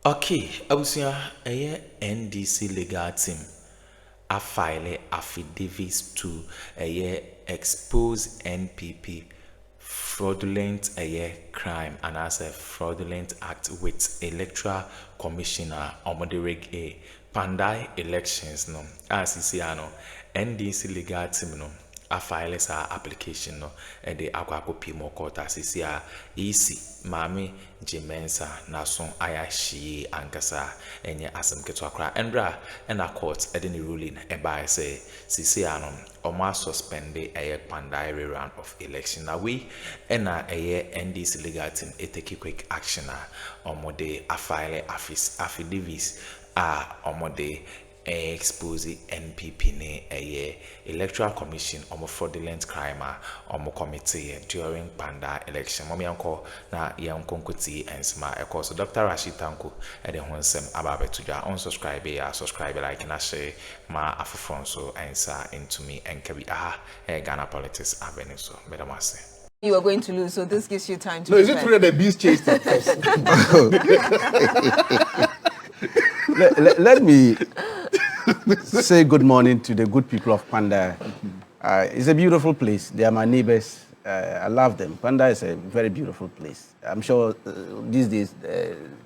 Okay, abusia NDC legal team a file affidavits to expose NPP fraudulent crime and as a fraudulent act with electoral commissioner Omode a Kpandai elections no as ano NDC legal team no a file sa application no and the akwa pimo court as easy mami jimensa naso ayashi ankasa enye asem keto akra endra and a court edini ruling e by say sisi ano omo suspend Kpandai rerun of election na we na NDC legal team take quick action omo de a file affidavits omo de expose NPP ne electoral commission omo fraudulent crime omo committee during Kpandai election momi anko na yanko nkuti ensma so Dr. Rashid Tanko e de honsem ababetudwa on subscribe like na share ma afofon so ensa into me enkabi Ghana politics avenue so medamase. You are going to lose, so this gives you time to. No, is it true that the beast chased him first? Let me say good morning to the good people of Kpandai. It's a beautiful place. They are my neighbors. I love them. Kpandai is a very beautiful place. I'm sure these days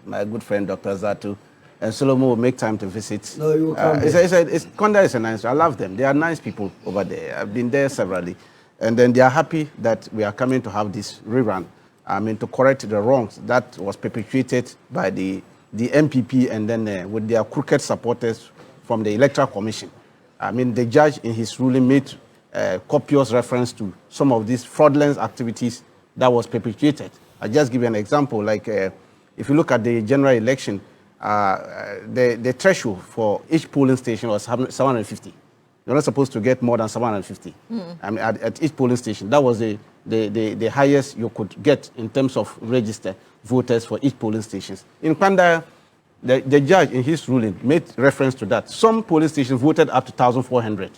my good friend Dr. Zato and Solomon will make time to visit. No, you will come. Kpandai is a nice. I love them. They are nice people over there. I've been there severally, and then they are happy that we are coming to have this rerun. I mean, to correct the wrongs that was perpetuated by the NPP and then with their crooked supporters from the Electoral Commission. I mean, the judge in his ruling made copious reference to some of these fraudulent activities that was perpetuated. I'll just give you an example. Like, if you look at the general election, the threshold for each polling station was 750. You're not supposed to get more than 750. I mean, at each polling station, that was the highest you could get in terms of registered voters for each polling stations. In Kpandai, the judge in his ruling made reference to that. Some polling stations voted up to 1,400.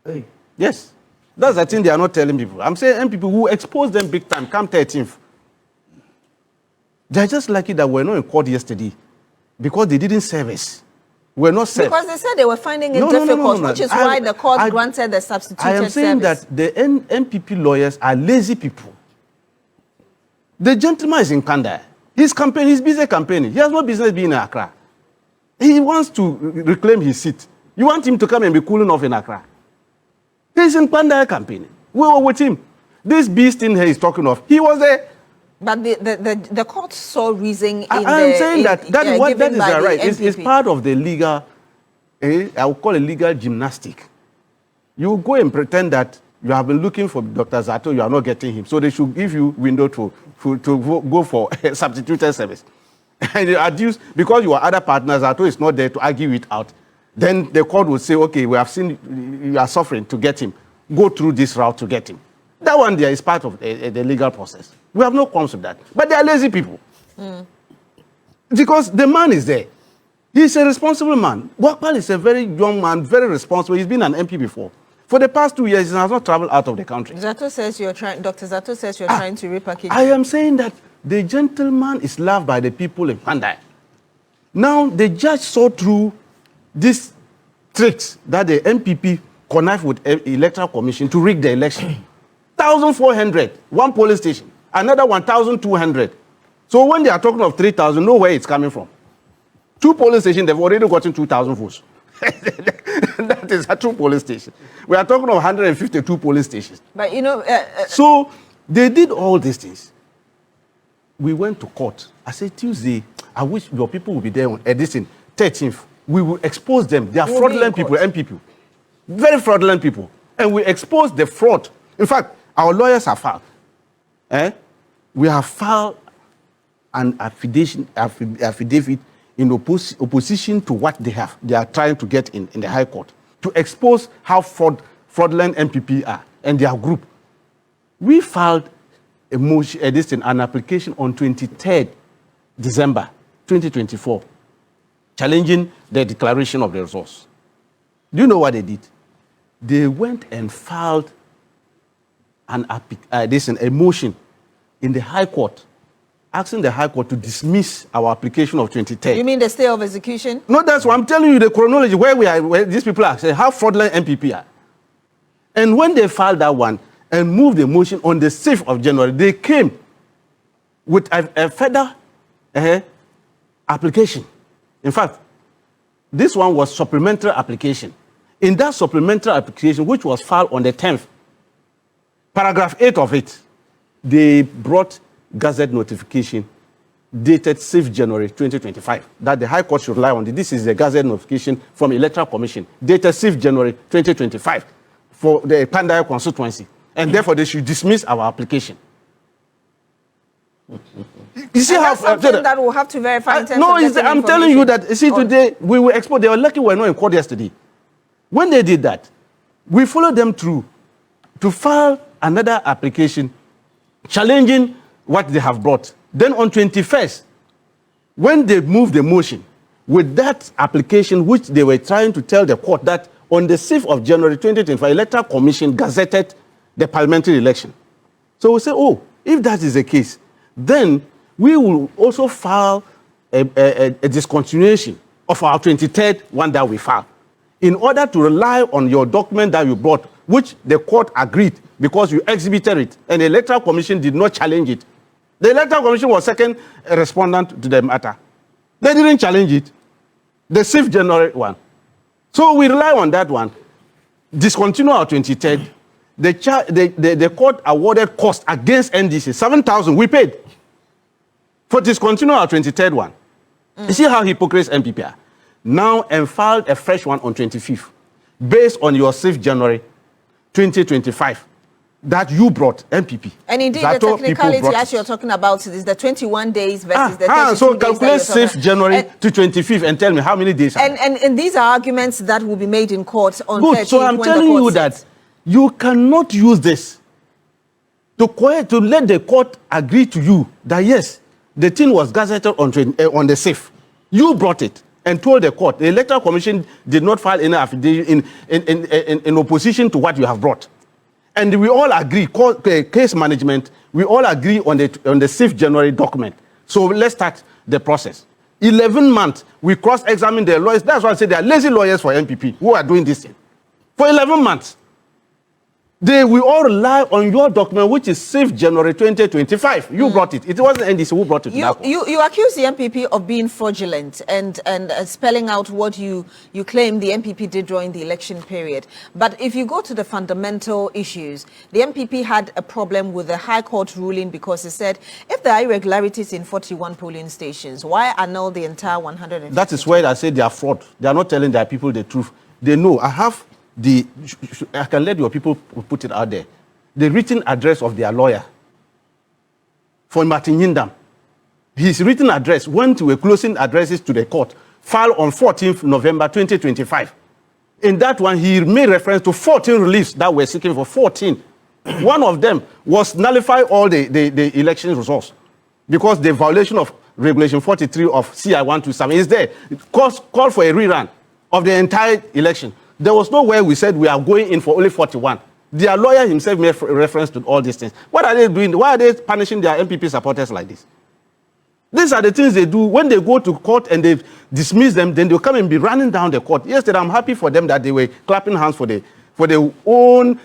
Hey. Yes. That's the thing they are not telling people. I'm saying people who expose them big time, come 13th. They're just lucky that we're not in court yesterday because they didn't serve us. We're not served. Because they said they were finding it difficult, which is why the court granted the substituted service. I am saying that the NPP lawyers are lazy people. The gentleman is in Kpandai. He's busy campaigning. He has no business being in Accra. He wants to reclaim his seat. You want him to come and be cooling off in Accra. He's in Kpandai campaigning. We were with him. This beast in here is talking of. He was there. But the court saw reason in I am saying that is right. It's part of the legal, I would call it legal gymnastic. You go and pretend that you have been looking for Dr. Zato, you are not getting him. So they should give you window to go for substituted service. And you adduce, because your other partner, Zato, is not there to argue it out, then the court will say, okay, we have seen you are suffering to get him. Go through this route to get him. That one there is part of the legal process. We have no qualms with that. But they are lazy people. Because the man is there. He's a responsible man. Wakpal is a very young man, very responsible. He's been an MP before. For the past 2 years, he has not traveled out of the country. Dr. Zato says you're trying to repackage. I am saying that the gentleman is loved by the people in Kpandai. Now, the judge saw through these tricks that the NPP connived with the Electoral Commission to rig the election. 1,400, one polling station. Another 1,200. So when they are talking of 3,000, know where it's coming from. Two polling stations, they've already gotten 2,000 votes. That is a true polling station. We are talking of 152 polling stations. But you know... so they did all these things. We went to court. I said, Tuesday, I wish your people will be there on this 13th. We will expose them. They are fraudulent people, NPP. Very fraudulent people. And we expose the fraud. In fact, our lawyers have filed. We have filed an affidavit in opposition to what they are trying to get in the High Court to expose how fraudulent NPP are and their group. We filed a motion, an application on 23rd December 2024, challenging the declaration of the resource. Do you know what they did? They went and filed a motion in the High Court asking the High Court to dismiss our application of 23rd. You mean the stay of execution? No, that's what I'm telling you, the chronology, where these people are, say how fraudulent NPP are. And when they filed that one and moved the motion on the 6th of January, they came with a further application. In fact, this one was supplementary application. In that supplementary application, which was filed on the 10th, paragraph 8 of it, they brought Gazette notification dated 6th January 2025 that the High Court should rely on. This is the Gazette notification from Electoral Commission dated 6th January 2025 for the Kpandai constituency, and therefore they should dismiss our application. You see that's something that we'll have to verify in terms no, of I'm telling you that, you see, today we were exposed. They were lucky we were not in court yesterday. When they did that, we followed them through to file another application challenging what they have brought. Then on 21st, when they moved the motion with that application, which they were trying to tell the court that on the 6th of January 2025, Electoral Commission gazetted the parliamentary election. So we say, oh, if that is the case, then we will also file a discontinuation of our 23rd one that we filed, in order to rely on your document that you brought, which the court agreed because you exhibited it, and the Electoral Commission did not challenge it. The Electoral Commission was second respondent to the matter. They didn't challenge it. The 6th January one. So we rely on that one, discontinue our 23rd. The court awarded cost against NDC, 7,000 we paid for discontinue our 23rd one. You see how hypocrites NPP are? Now, and filed a fresh one on 25th, based on your 6th January 2025 that you brought NPP. And indeed, the technicality as you're talking about is the 21 days versus the 32 so days. Calculate 6th January to 25th and tell me how many days. And these are arguments that will be made in court on 13th. So I'm telling you that you cannot use this to let the court agree to you that yes, the thing was gazetted on the 6th. You brought it and told the court. The Electoral Commission did not file any affidavit in opposition to what you have brought. And we all agree, case management, we all agree on the 6th January document. So let's start the process. 11 months, we cross-examine the lawyers. That's why I say they are lazy lawyers for NPP who are doing this thing. For 11 months. We all rely on your document, which is 6th January 2025. You brought it. It wasn't NDC who brought it. You accuse the NPP of being fraudulent and spelling out what you claim the NPP did during the election period. But if you go to the fundamental issues, the NPP had a problem with the High Court ruling because it said if there are irregularities in 41 polling stations, why annul the entire 150? That is where I say they are fraud. They are not telling their people the truth. They know. I can let your people put it out there. The written address of their lawyer for Martin Yindam. His written address went to a closing addresses to the court, filed on 14th November 2025. In that one, he made reference to 14 reliefs that were seeking for 14. One of them was nullify all the election results because the violation of Regulation 43 of CI 127 is there. Call for a rerun of the entire election. There was no way we said we are going in for only 41. Their lawyer himself made reference to all these things. What are they doing? Why are they punishing their NPP supporters like this? These are the things they do. When they go to court and they dismiss them, then they'll come and be running down the court. Yesterday, I'm happy for them that they were clapping hands for their own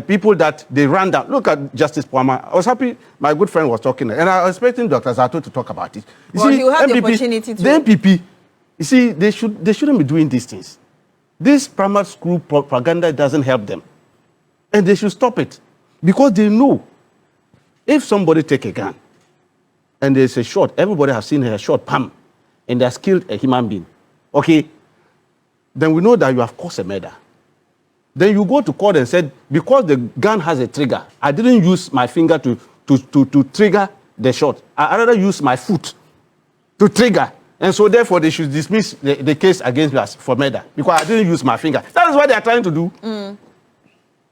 people that they ran down. Look at Justice Mahama. I was happy my good friend was talking, and I was expecting Dr. Zato to talk about it. You have the opportunity to. The NPP, you see, they shouldn't be doing these things. This primary school propaganda doesn't help them. And they should stop it. Because they know if somebody take a gun and there's a shot, everybody has seen a shot, pam, and they has killed a human being, okay, then we know that you have caused a murder. Then you go to court and said, because the gun has a trigger, I didn't use my finger to trigger the shot. I rather use my foot to trigger. And so, therefore, they should dismiss the case against us for murder because I didn't use my finger. That is what they are trying to do.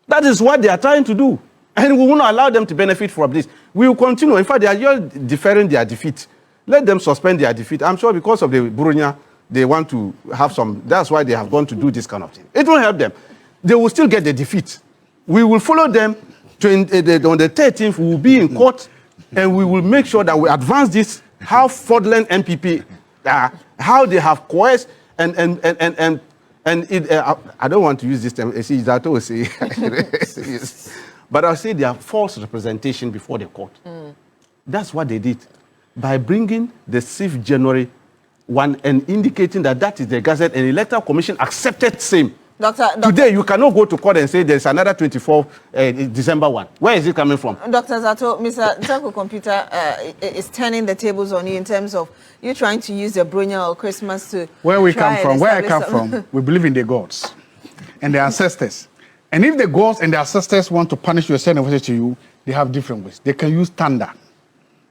That is what they are trying to do. And we will not allow them to benefit from this. We will continue. In fact, they are just deferring their defeat. Let them suspend their defeat. I'm sure because of the Bawumia, they want to have some. That's why they have gone to do this kind of thing. It will help them. They will still get the defeat. We will follow them. On the 13th, we will be in court and we will make sure that we advance this, how fraudulent NPP, how they have coerced and it, I don't want to use this term, but I'll say they are false representation before the court. That's what they did by bringing the 6th January one and indicating that that is the Gazette, and the Electoral Commission accepted same. Today, you cannot go to court and say there's another 24 December one. Where is it coming from? Dr. Zato, Mr. Tanko Computer is turning the tables on you in terms of you trying to use the Bronya or Christmas to... Where I come from, we believe in the gods and their ancestors. And if the gods and the ancestors want to punish you or send a message to you, they have different ways. They can use thunder.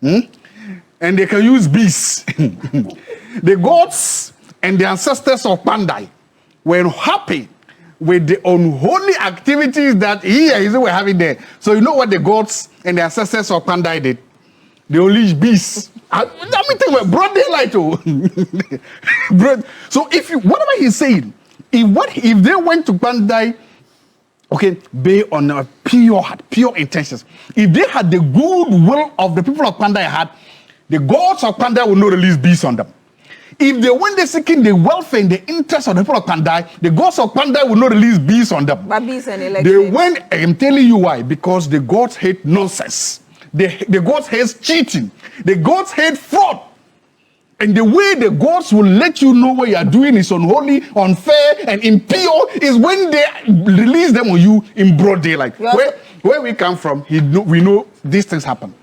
And they can use beasts. The gods and the ancestors of Kpandai were happy with the unholy activities that he were having there. So you know what the gods and the ancestors of Kpandai did? They unleashed beasts. Let me tell you, broad daylight. So if you, whatever he's saying, if they went to Kpandai, okay, based on a pure heart, pure intentions, if they had the goodwill of the people of Kpandai had, the gods of Kpandai would not release beasts on them. If they went there seeking the welfare and the interest of the people of Kpandai, the gods of Kpandai would not release beasts on them. But beasts and they went, I'm telling you why, because the gods hate nonsense. The gods hate cheating. The gods hate fraud. And the way the gods will let you know what you are doing is unholy, unfair, and impure is when they release them on you in broad daylight. Where we come from, we know these things happen.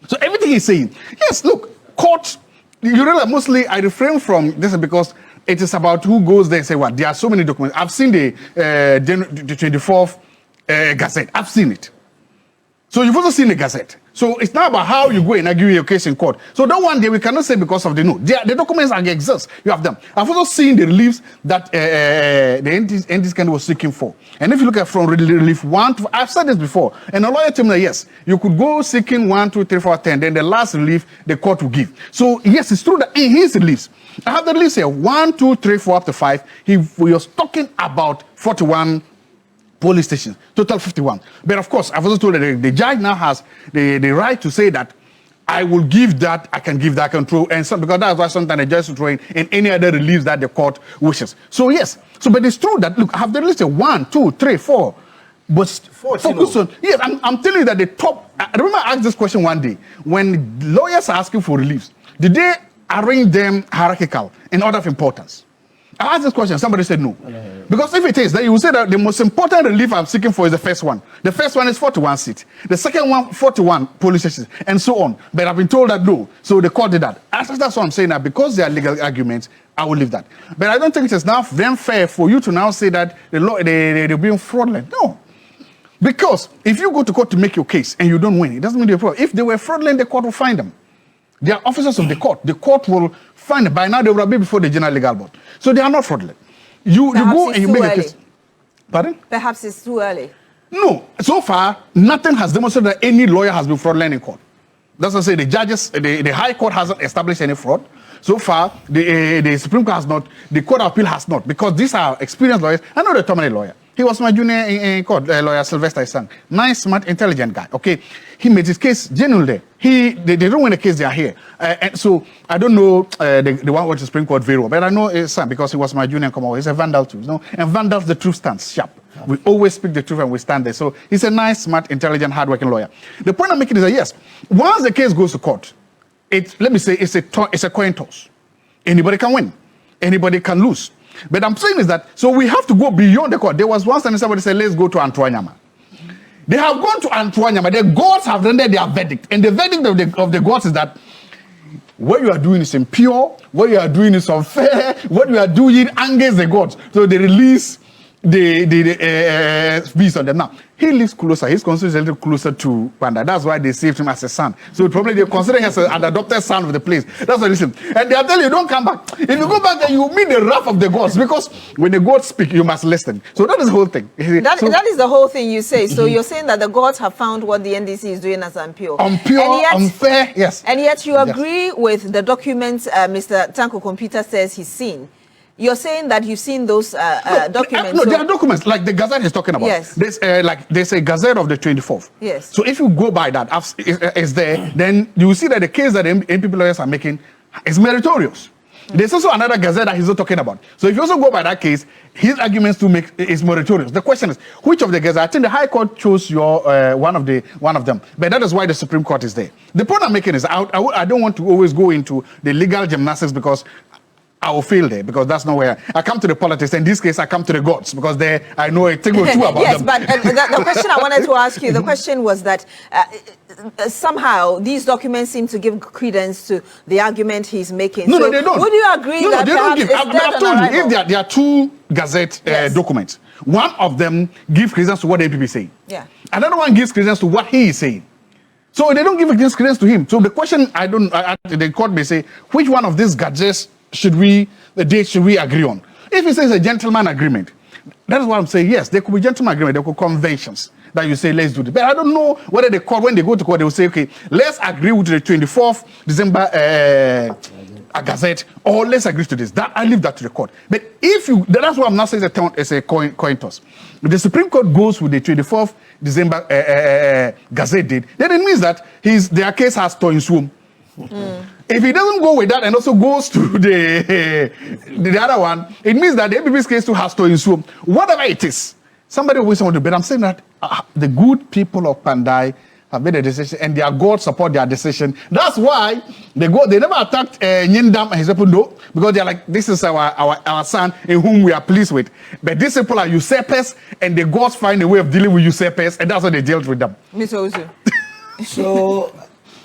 So everything he's saying, yes, look, court, you know, mostly I refrain from this because it is about who goes there and say what. There are so many documents. I've seen the 24th Gazette. I've seen it. So you've also seen the Gazette. So it's not about how you go and argue your case in court. So that one day we cannot say because of the no. The documents exist. You have them. I've also seen the reliefs that the NDC kind was seeking for. And if you look at from relief 1 to, I've said this before, and a lawyer told me that yes, you could go seeking 1, 2, 3, 4, 10, then the last relief the court will give. So yes, it's true that in his reliefs, I have the reliefs here 1, 2, 3, 4 up to 5. He was talking about 41 police stations, total 51. But of course, I've also told that the judge now has the right to say that I will give that, I can give that control, and so, because that's why sometimes the judge will throw in any other reliefs that the court wishes. So yes, but it's true that, look, I have the list of 1, 2, 3, 4, but focus on, yes, I'm telling you that the top, I remember I asked this question one day, when lawyers are asking for reliefs, did they arrange them hierarchical in order of importance? I asked this question, somebody said no. Because if it is, then you will say that the most important relief I'm seeking for is the first one. The first one is 41 seats. The second one, 41 police stations, and so on. But I've been told that no. So the court did that. That's what I'm saying, that because they are legal arguments, I will leave that. But I don't think it is now then fair for you to now say that they're being fraudulent. No. Because if you go to court to make your case and you don't win, it doesn't mean they're fraudulent. If they were fraudulent, the court will find them. They are officers of the court. The court will find them. By now, they will be before the General Legal Board. So they are not fraudulent. You go and you make a case. Pardon? Perhaps it's too early. No. So far, nothing has demonstrated that any lawyer has been fraudulent in court. That's what I say. The judges, the High Court hasn't established any fraud. So far, the Supreme Court has not. The Court of Appeal has not. Because these are experienced lawyers. I know the terminal lawyer. He was my junior in court, lawyer Sylvester Isang. Nice, smart, intelligent guy. Okay, he made his case genuinely. They don't win the case, they are here. And so I don't know the one with the Supreme Court very well, but I know his son because he was my junior in Commonwealth. He's a vandal too, you know. And vandals, the truth stands sharp. We always speak the truth and we stand there. So he's a nice, smart, intelligent, hardworking lawyer. The point I'm making is that yes, once the case goes to court, let me say it's a coin toss. Anybody can win, anybody can lose. But I'm saying is that, so we have to go beyond the court. There was once and somebody said, let's go to Antoanyama. They have gone to Antoanyama. The gods have rendered their verdict. And the verdict of the gods is that what you are doing is impure, what you are doing is unfair, what you are doing angers the gods. So they release the beast on them. Now, he lives closer. His constitution is a little closer to Kpandai. That's why they saved him as a son. So probably they consider him as an adopted son of the place. That's what listen. And they are telling you, don't come back. If you go back there, you meet the wrath of the gods. Because when the gods speak, you must listen. So that is the whole thing. That is the whole thing you say. So you're saying that the gods have found what the NDC is doing as impure. Impure, unfair, yes. And yet you agree with the documents Mr. Tanko Computer says he's seen. You're saying that you've seen those documents? No, there are documents like the Gazette is talking about. Yes. There's a Gazette of the 24th. Yes. So if you go by that, it's there, then you will see that the case that the NPP lawyers are making is meritorious. There's also another Gazette that he's not talking about. So if you also go by that case, his arguments to make is meritorious. The question is, which of the Gazettes? I think the High Court chose your one of them, but that is why the Supreme Court is there. The point I'm making is, I don't want to always go into the legal gymnastics because I will fail there, because that's not where I come to the politics. In this case, I come to the gods, because there I know a thing or two about yes, them. Yes, but the question I wanted to ask you, the question was that somehow these documents seem to give credence to the argument he's making. No, so they don't. Would you agree that they don't give. I've told you, if there are two Gazette documents, one of them gives credence to what the NPP is saying. Yeah. Another one gives credence to what he is saying. So they don't give credence to him. So the question, the court may say, which one of these Gazettes should we agree on? If he says a gentleman agreement, that is what I'm saying. Yes, there could be gentleman agreement, there could be conventions that you say, let's do this. But I don't know whether the court, when they go to court, they will say, okay, let's agree with the 24th December Gazette, or let's agree to this. That I leave that to the court. But if you, that's what I'm not saying it's a coin toss. If the Supreme Court goes with the 24th December Gazette date, then it means that their case has to ensue. If he doesn't go with that and also goes to the other one, it means that the NPP's case too has to ensue. Whatever it is, somebody always want to, but I'm saying that the good people of Kpandai have made a decision, and their God support their decision. That's why they never attacked Nyindam and his people, though, because they're like, this is our son in whom we are pleased with. But these people are usurpers, and the gods find a way of dealing with usurpers, and that's how they dealt with them. Mr. Uzu. So,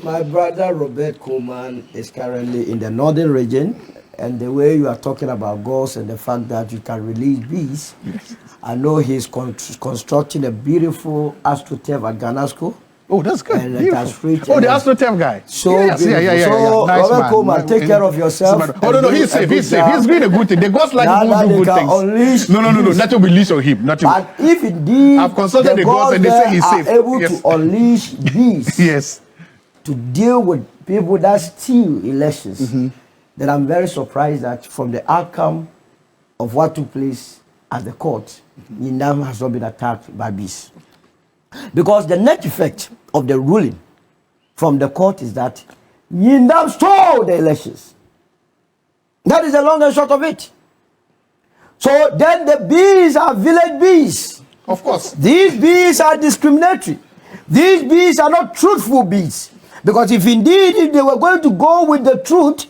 my brother Robert Coleman is currently in the northern region, and the way you are talking about goals and the fact that you can release bees, yes. I know he's constructing a beautiful AstroTurf at Ganasco. Oh, that's good. And it has reached the AstroTurf guy. So, yes, yeah. So, nice Robert Coleman, take care of yourself. Oh, no, he's safe. He's doing a good thing. The gods like him do good things. No, nothing will release on him. Nothing. But if indeed I've consulted the gods and they say he's safe. Able to unleash bees. Yes. To deal with people that steal elections, then I'm very surprised that from the outcome of what took place at the court, Nyindam has not been attacked by bees. Because the net effect of the ruling from the court is that Nyindam stole the elections. That is the long and short of it. So then the bees are village bees. Of course. These bees are discriminatory. These bees are not truthful bees. Because if they were going to go with the truth,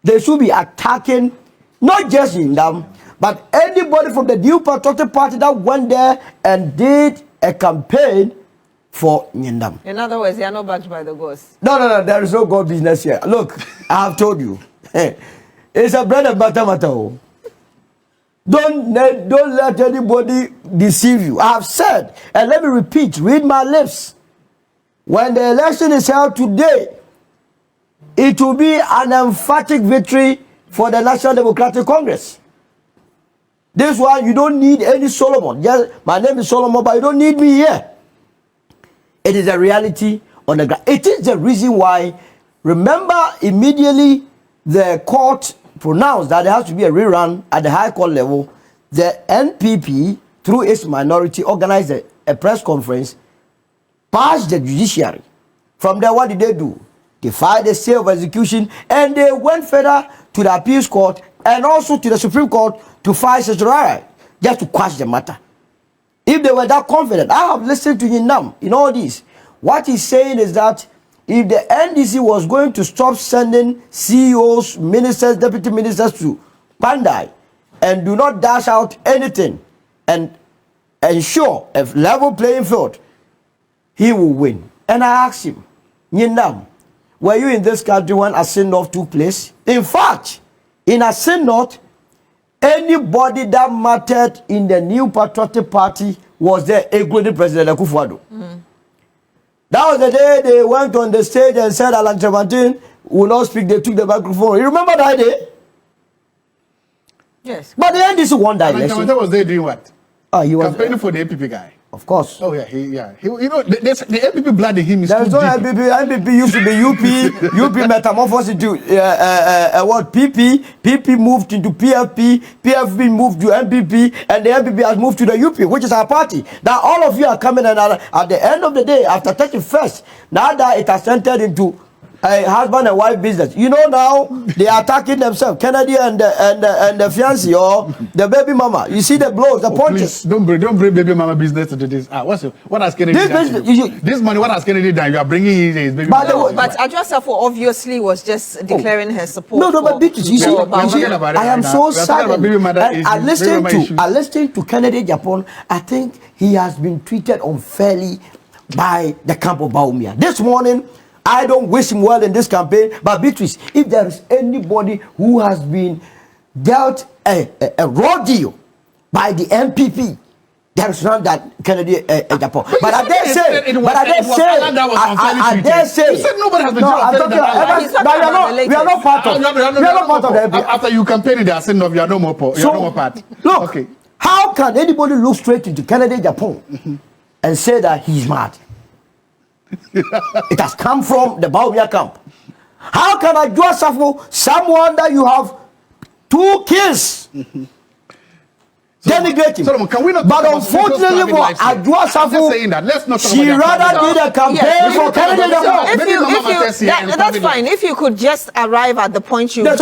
they should be attacking not just Nyindam, but anybody from the New Patriotic Party that went there and did a campaign for Nyindam. In other words, they are not backed by the gods. No, there is no God business here. Look, I have told you. It's a bread and butter matter. Don't let anybody deceive you. I have said, and let me repeat, read my lips. When the election is held today, it will be an emphatic victory for the National Democratic Congress. This one, you don't need any Solomon. Yes, my name is Solomon, but you don't need me here. It is a reality on the ground. It is the reason why, remember, immediately the court pronounced that there has to be a rerun at the High Court level. The NPP, through its minority, organized a press conference, passed the judiciary. From there, what did they do? They filed a stay of execution, and they went further to the appeals court and also to the Supreme Court to file certiorari, just to quash the matter. If they were that confident, I have listened to Nyindam in all this. What he's saying is that if the NDC was going to stop sending CEOs, ministers, deputy ministers to Kpandai and do not dash out anything and ensure a level playing field, he will win. And I asked him, Nyindam, were you in this country when Asin North took place? In fact, in Asin North, anybody that mattered in the New Patriotic Party was there, including President Akuffo. That was the day they went on the stage and said Alan Tremantin will not speak. They took the microphone. You remember that day? Yes. But the NDC won that election. Tremantin was there doing what? He was campaigning for the NPP guy. Of course. Oh yeah, you know, there's the NPP blood in him is There's too no deep. NPP used to be UP metamorphosed into what PP moved into PFP moved to NPP, and the NPP has moved to the UP, which is our party. Now all of you are coming, and at the end of the day, after 31st, now that it has entered into a husband and wife business. You know now they are attacking themselves, Kennedy and the fiancé or the baby mama. You see the blows, the punches. Please, don't bring baby mama business to this. What has Kennedy done? This money, what has Kennedy done? You are bringing his baby mama. But Adjosafo obviously was just declaring her support. No, but because you see, I am so saddened. I listened to Kennedy Japan. I think he has been treated unfairly by the camp of Bawumia. This morning, I don't wish him well in this campaign, but Beatrice, if there is anybody who has been dealt a raw deal by the NPP, there is not that Kennedy Japan. But I dare say, you said nobody has been we are not part of the NPP. After you campaign, they are saying no, you are no more part. Look, okay. How can anybody look straight into Kennedy Japan and say that he's mad? It has come from the Bawumia camp. How can Addo, someone that you have 2 kids, denigrate him? But unfortunately for Addo, she rather did a campaign for Kennedy Japan. That's fine. If you could just arrive at the point you. I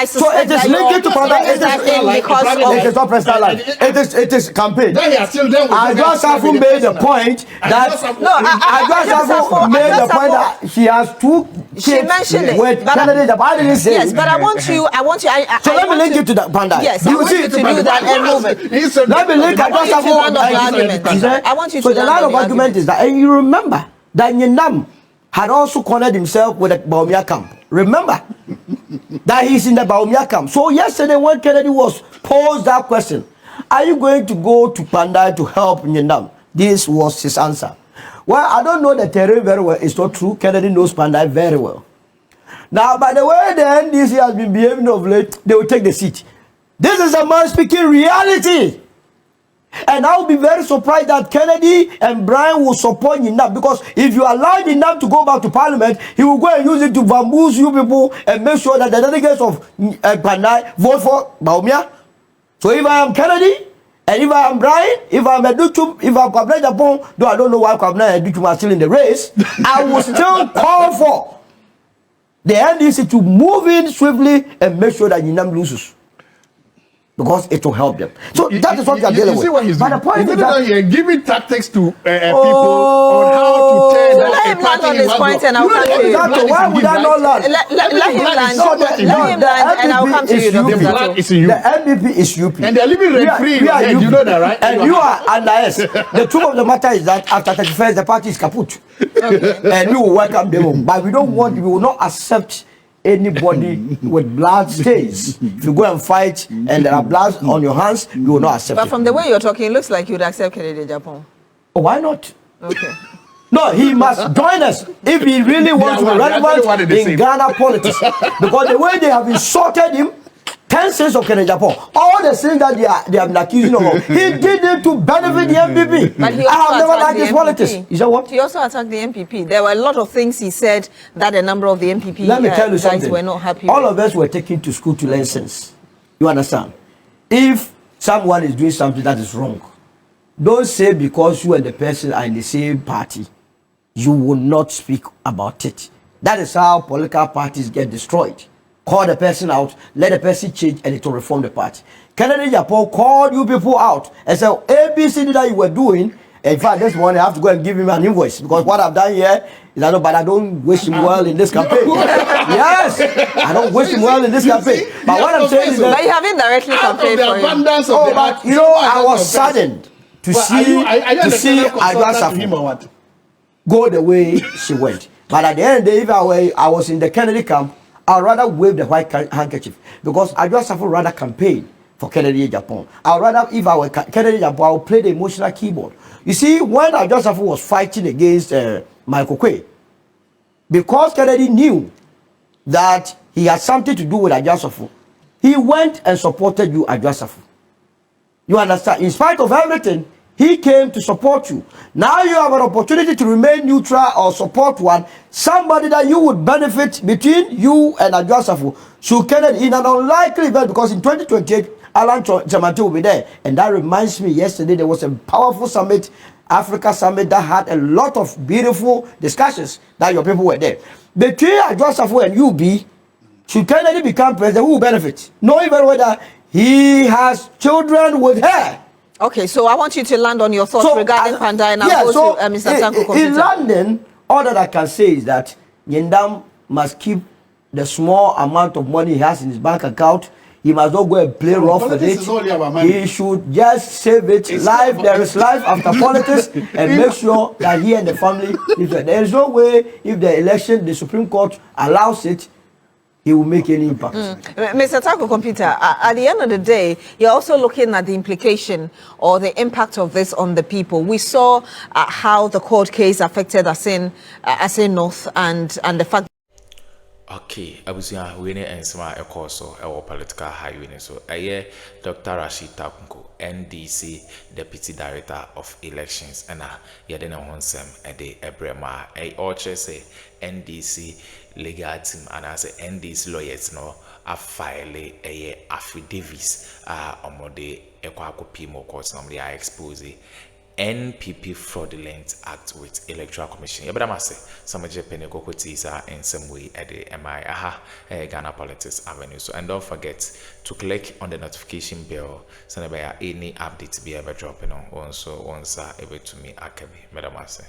suspect it is linked to Kpandai it is not personal life. It is campaign. Addo made the point that Addo made the point that she has 2 kids. She mentioned it with Kennedy Japan. I didn't say yes, but I want you. So let me link it to the Kpandai. Yes, I want you to do that and move it. Let me link Addo. I want you to. So the line of argument is that, and you remember that Nyinam had also cornered himself with the Bawumia camp. Remember that he's in the Bawumia camp. So yesterday when Kennedy was posed that question, are you going to go to Kpandai to help Nyinam? This was his answer. Well, I don't know the terrain very well. It's not true. Kennedy knows Kpandai very well. Now, by the way the NDC has been behaving of late, they will take the seat. This is a man speaking reality. And I will be very surprised that Kennedy and Brian will support Nyinam, because if you allow Nyinam to go back to parliament, he will go and use it to bamboozle you people and make sure that the delegates of Kpandai vote for Bawumia. So if I am Kennedy, and if I am Brian, if I am Educhum, if I am Kpandai Japan, though I don't know why Kpandai and Educhum are still in the race, I will still call for the NDC to move in swiftly and make sure that Nyinam loses. Because it will help them. So that is what we are dealing with. See what he's doing. But the point is that you're giving tactics to people on how to tear down let him land on this point and I'll come to you. Why would I not land? Let him land and I'll come to you. The blood is in you. The NPP is UP. And they're living rent-free in your head. You know that, right? And you are under us. The truth of the matter is that after 31st, the party is kaput. And we will welcome them. But we will not accept anybody with blood stains. If you go and fight and there are blood on your hands, you will not accept But it. from the way you're talking, it looks like you'd accept Kennedy Japan. Oh, why not? Okay. No, he must join us if he really wants to be relevant in Ghana politics. Because the way they have insulted him, 10 sins of Kennedy Japan, all the sins that they have been accusing him of, he did it to benefit the NPP. But he I have also never attacked liked the his politics. NPP. You said what? He also attacked the NPP. There were a lot of things he said that a number of the NPP Let me tell you guys something. were not happy All with. of us were taken to school to learn sense. You understand? If someone is doing something that is wrong, don't say because you and the person are in the same party, you will not speak about it. That is how political parties get destroyed. Call the person out, let the person change, and it will reform the party. Kennedy Japan called you people out and said, ABC that you were doing. In fact, this morning I have to go and give him an invoice, because what I've done here is but I don't wish him well in this campaign. Yes, I don't wish him well in this campaign. But what I'm saying is that, But you have indirectly campaigned for him. oh, but you know, I was saddened to see Addo go the way she went. But at the end of the day, if I was in the Kennedy camp, I'd rather wave the white handkerchief, because Addo rather campaign for Kennedy Japan. I'd rather, if I were Kennedy Japan, I would play the emotional keyboard. You see, when Addo was fighting against Michael Quay, because Kennedy knew that he had something to do with Addo, he went and supported you, Addo. You understand? In spite of everything, He came to support you. Now you have an opportunity to remain neutral or support one, somebody that you would benefit between you and Addo Asafo. So Kennedy, in an unlikely event, because in 2028, Alan Chamante will be there. And that reminds me, yesterday there was a powerful summit, Africa Summit, that had a lot of beautiful discussions that your people were there. Between Addo Asafo and UB, should Kennedy become president, who will benefit? Knowing very well that he has children with her. Okay, so I want you to land on your thoughts regarding Kpandai, and I'll go to Mr. Tanko. In London, all that I can say is that Nyendam must keep the small amount of money he has in his bank account. He must not go and play rough with it. He should just save it. Life, there is life after politics, and make sure that he and the family, there is no way if the election, the Supreme Court allows it, he will make any impact. Mr. Taco Computer, at the end of the day, you're also looking at the implication or the impact of this on the people. We saw how the court case affected Asin North and the fact. Okay, abusia we ne ensema ekoso ewo political highway so Dr. Rashid Takunko, NDC Deputy Director of Elections, and yede na honsem ede ebrema oche say NDC legal team and as NDC lawyers no a file affidavits omode ekwakopi mo course no they are expose NPP fraudulent act with Electoral Commission. Yabadamase samaje penekokotisa in some way at the MI Ghana Politics Avenue. So and don't forget to click on the notification bell so that any update be ever dropping on so once able to me akabi. Madamase.